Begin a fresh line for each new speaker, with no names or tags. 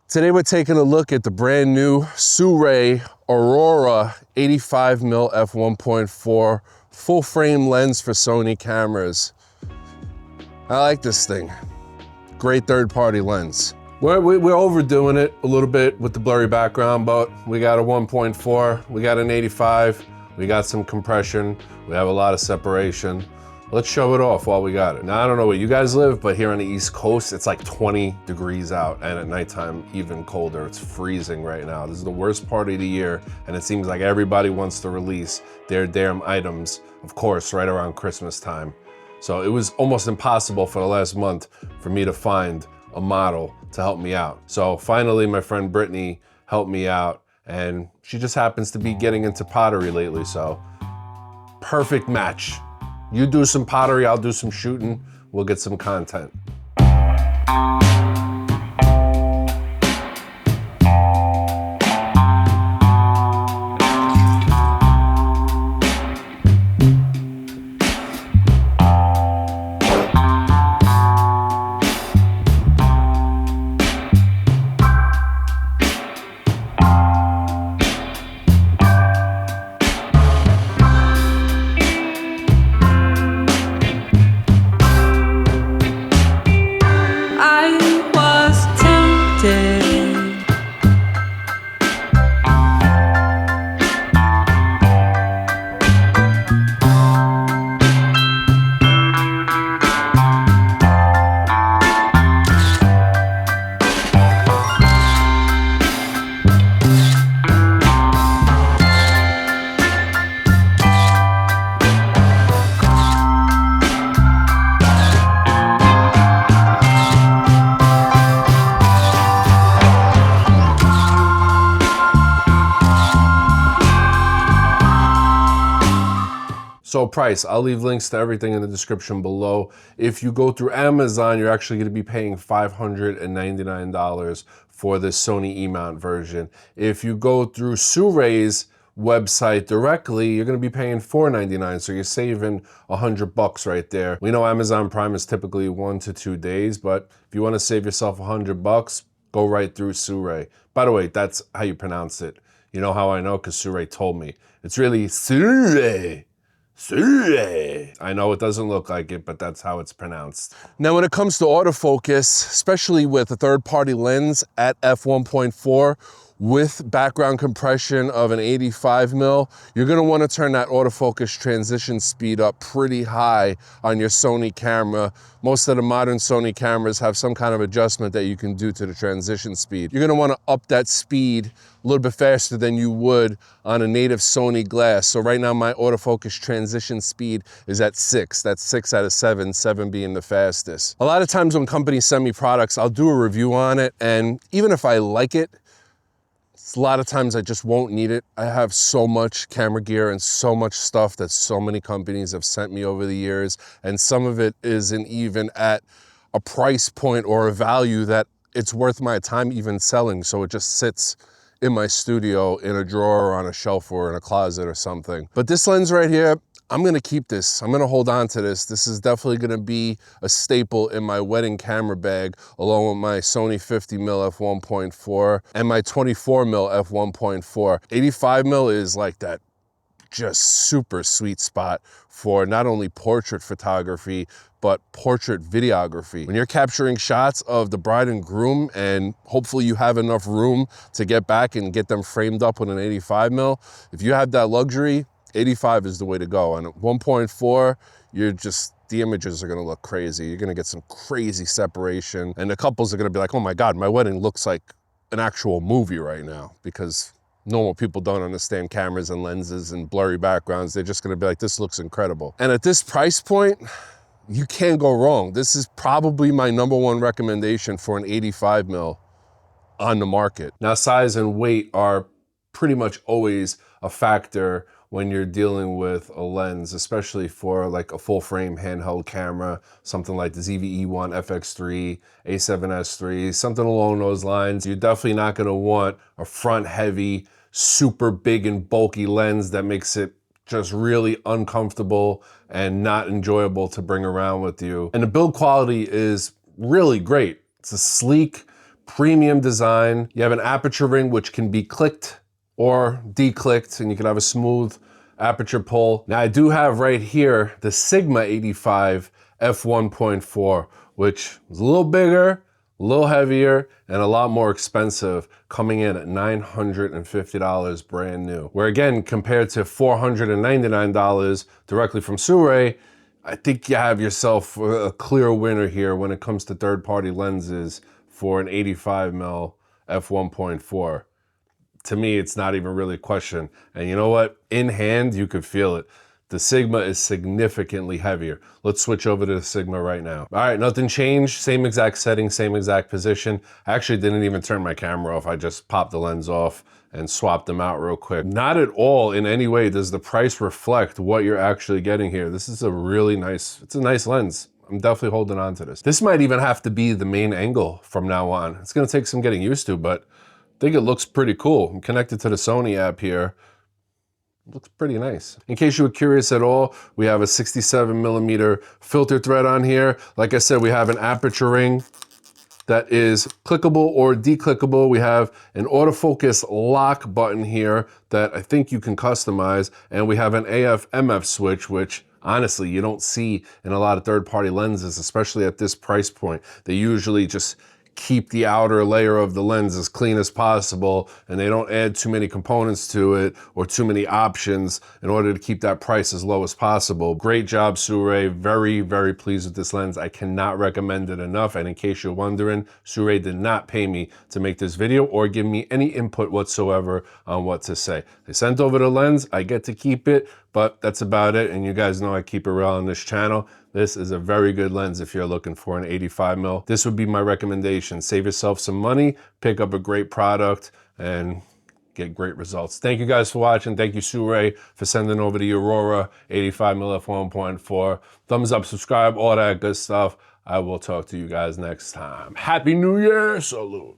Today we're taking a look at the brand new Sirui 85mm F1.4 full frame lens for Sony cameras. I like this thing. Great third-party lens. We're overdoing it a little bit with the blurry background, but we got a 1.4, we got an 85, we got some compression, we have a lot of separation. Let's show it off while we got it. Now, I don't know where you guys live, but here on the East Coast, it's like 20 degrees out, and at nighttime, even colder. It's freezing right now. This is the worst part of the year, and it seems like everybody wants to release their damn items, of course, right around Christmas time. So it was almost impossible for the last month for me to find a model to help me out. So finally, my friend Brittany helped me out, and she just happens to be getting into pottery lately, so perfect match. You do some pottery, I'll do some shooting, we'll get some content. So price, I'll leave links to everything in the description below. If you go through Amazon, you're actually gonna be paying $599 for this Sony E-mount version. If you go through Sirui's website directly, you're gonna be paying $499, so you're saving $100 right there. We know Amazon Prime is typically 1 to 2 days, but if you wanna save yourself $100, go right through Sirui. By the way, that's how you pronounce it. You know how I know? Because Sirui told me. It's really Sirui. I know it doesn't look like it, but that's how it's pronounced. Now, when it comes to autofocus, especially with a third-party lens at f1.4 with background compression of an 85mm, you're gonna wanna turn that autofocus transition speed up pretty high on your Sony camera. Most of the modern Sony cameras have some kind of adjustment that you can do to the transition speed. You're gonna wanna up that speed a little bit faster than you would on a native Sony glass. So right now my autofocus transition speed is at 6. That's 6 out of 7, 7 being the fastest. A lot of times when companies send me products, I'll do a review on it, and even if I like it, a lot of times I just won't need it. I have so much camera gear and so much stuff that so many companies have sent me over the years, and some of it isn't even at a price point or a value that it's worth my time even selling, so it just sits in my studio in a drawer or on a shelf or in a closet or something. But this lens right here, I'm gonna keep this. I'm gonna hold on to this. This is definitely gonna be a staple in my wedding camera bag, along with my Sony 50mm f1.4 and my 24mm f1.4. 85mm is like that just super sweet spot for not only portrait photography, but portrait videography. When you're capturing shots of the bride and groom, and hopefully you have enough room to get back and get them framed up with an 85mm, if you have that luxury, 85 is the way to go. And at 1.4, the images are gonna look crazy. You're gonna get some crazy separation, and the couples are gonna be like, oh my God, my wedding looks like an actual movie right now, because normal people don't understand cameras and lenses and blurry backgrounds. They're just gonna be like, this looks incredible. And at this price point, you can't go wrong. This is probably my #1 recommendation for an 85mm on the market. Now, size and weight are pretty much always a factor when you're dealing with a lens, especially for like a full frame handheld camera, something like the ZV-E1 FX3, A7S III, something along those lines. You're definitely not gonna want a front heavy, super big and bulky lens that makes it just really uncomfortable and not enjoyable to bring around with you. And the build quality is really great. It's a sleek, premium design. You have an aperture ring which can be clicked or declicked, and you can have a smooth aperture pull. Now I do have right here the Sigma 85 F1.4, which is a little bigger, a little heavier, and a lot more expensive, coming in at $950 brand new. Where again, compared to $499 directly from Sirui, I think you have yourself a clear winner here when it comes to third-party lenses for an 85mm f1.4. To me, it's not even really a question. And you know what? In hand, you could feel it. The Sigma is significantly heavier. Let's switch over to the Sigma right now. All right, nothing changed. Same exact setting, same exact position. I actually didn't even turn my camera off. I just popped the lens off and swapped them out real quick. Not at all in any way does the price reflect what you're actually getting here. This is a really nice, it's a nice lens. I'm definitely holding on to this. This might even have to be the main angle from now on. It's gonna take some getting used to, but I think it looks pretty cool. I'm connected to the Sony app here. Looks pretty nice. In case you were curious at all, we have a 67mm filter thread on here. Like I said, we have an aperture ring that is clickable or declickable. We have an autofocus lock button here that I think you can customize. And we have an AF/MF switch, which honestly, you don't see in a lot of third-party lenses, especially at this price point. They usually just keep the outer layer of the lens as clean as possible, and they don't add too many components to it or too many options in order to keep that price as low as possible. Great job, Sirui. Very, very pleased with this lens. I cannot recommend it enough. And in case you're wondering, Sirui did not pay me to make this video or give me any input whatsoever on what to say. They sent over the lens. I get to keep it, but that's about it. And you guys know I keep it real on this channel. This is a very good lens if you're looking for an 85mm. This would be my recommendation. Save yourself some money, pick up a great product, and get great results. Thank you guys for watching. Thank you, Sirui, for sending over the Aurora 85mm f1.4. Thumbs up, subscribe, all that good stuff. I will talk to you guys next time. Happy New Year! Salute.